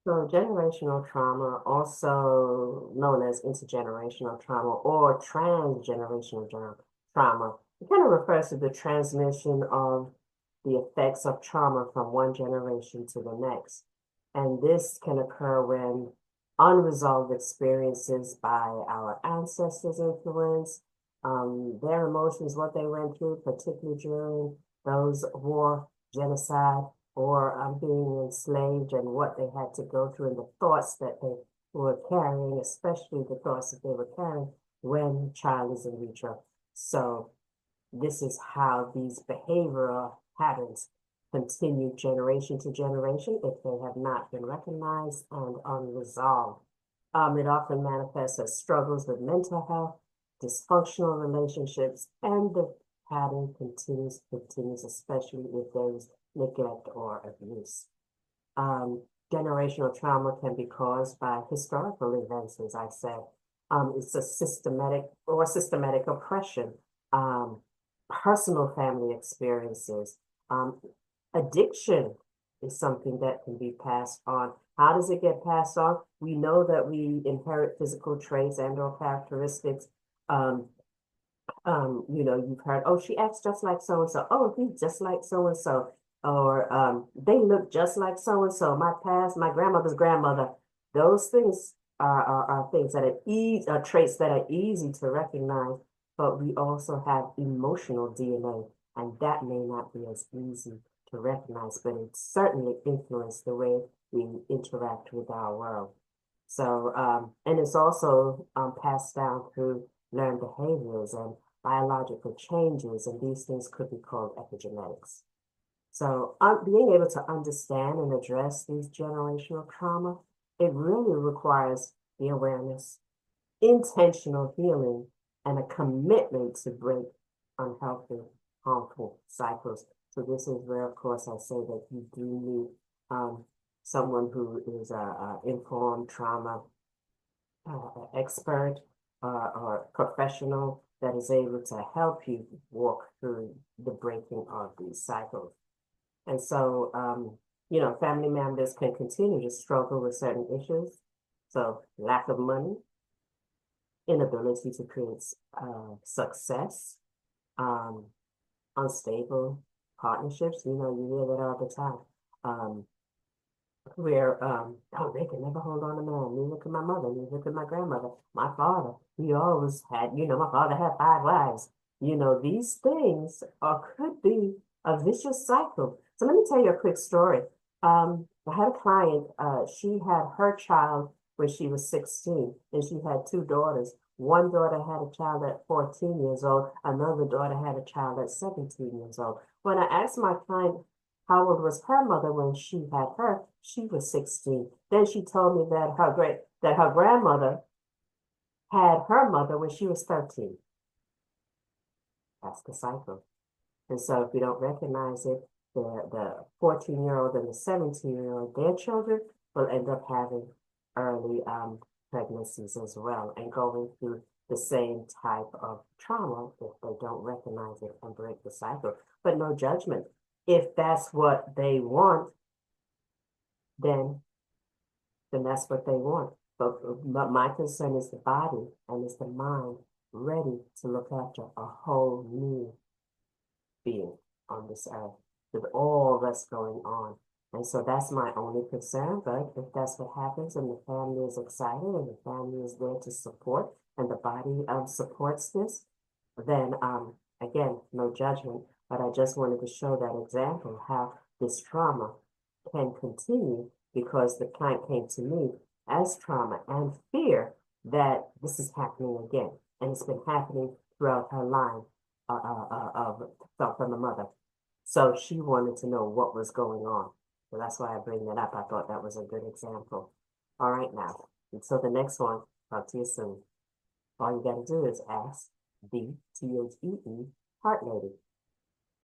So generational trauma, also known as intergenerational trauma or transgenerational trauma, it kind of refers to the transmission of the effects of trauma from one generation to the next. And this can occur when unresolved experiences by our ancestors influence their emotions, what they went through, particularly during those war, genocide, or being enslaved and what they had to go through and the thoughts that they were carrying, especially the thoughts that they were carrying when child is in vitro. So this is how these behavioral patterns continue generation to generation if they have not been recognized and unresolved. It often manifests as struggles with mental health, dysfunctional relationships, and the pattern continues, especially if there is neglect or abuse. Um, Generational trauma can be caused by historical events, as I said. It's a systematic oppression, um, personal family experiences. Um, Addiction is something that can be passed on. How does it get passed on? We know that we inherit physical traits and or characteristics. Um, you've heard, oh, she acts just like so and so. Oh, he's just like so and so. Or they look just like so and so. My grandmother's grandmother. Those things are things that are traits that are easy to recognize, but we also have emotional DNA, and that may not be as easy to recognize, but it certainly influences the way we interact with our world. So, and it's also passed down through learned behaviors and biological changes, and these things could be called epigenetics. So, being able to understand and address these generational trauma, it really requires the awareness, intentional healing, and a commitment to break unhealthy, harmful cycles. So this is where, of course, I say that you do need someone who is a informed trauma expert or professional that is able to help you walk through the breaking of these cycles. And so, family members can continue to struggle with certain issues. So lack of money, inability to create success, um, unstable partnerships. You hear that all the time. Where oh, they can never hold on to man. Neither could my mother, neither could my grandmother. My father, he always had, my father had 5 wives. These things could be a vicious cycle. So let me tell you a quick story. I had a client, she had her child when she was 16, and she had 2 daughters. One daughter had a child at 14 years old, another daughter had a child at 17 years old. When I asked my client how old was her mother when she had her, she was 16. Then she told me that her grandmother had her mother when she was 13. That's the cycle. And so if you don't recognize it, the 14-year-old and the 17-year-old, their children will end up having early pregnancies as well and going through the same type of trauma if they don't recognize it and break the cycle. But no judgment. If that's what they want, then that's what they want. But my concern is the body and is the mind ready to look after a whole new being on this earth with all that's going on. And so that's my only concern. But if that's what happens and the family is excited and the family is there to support and the body supports this, then again, no judgment. But I just wanted to show that example how this trauma can continue because the client came to me as trauma and fear that this is happening again. And it's been happening throughout her line of from the mother. So she wanted to know what was going on. So that's why I bring that up. I thought that was a good example. All right, now. And so the next one, talk to you soon. All you got to do is ask the THEE Heart Lady.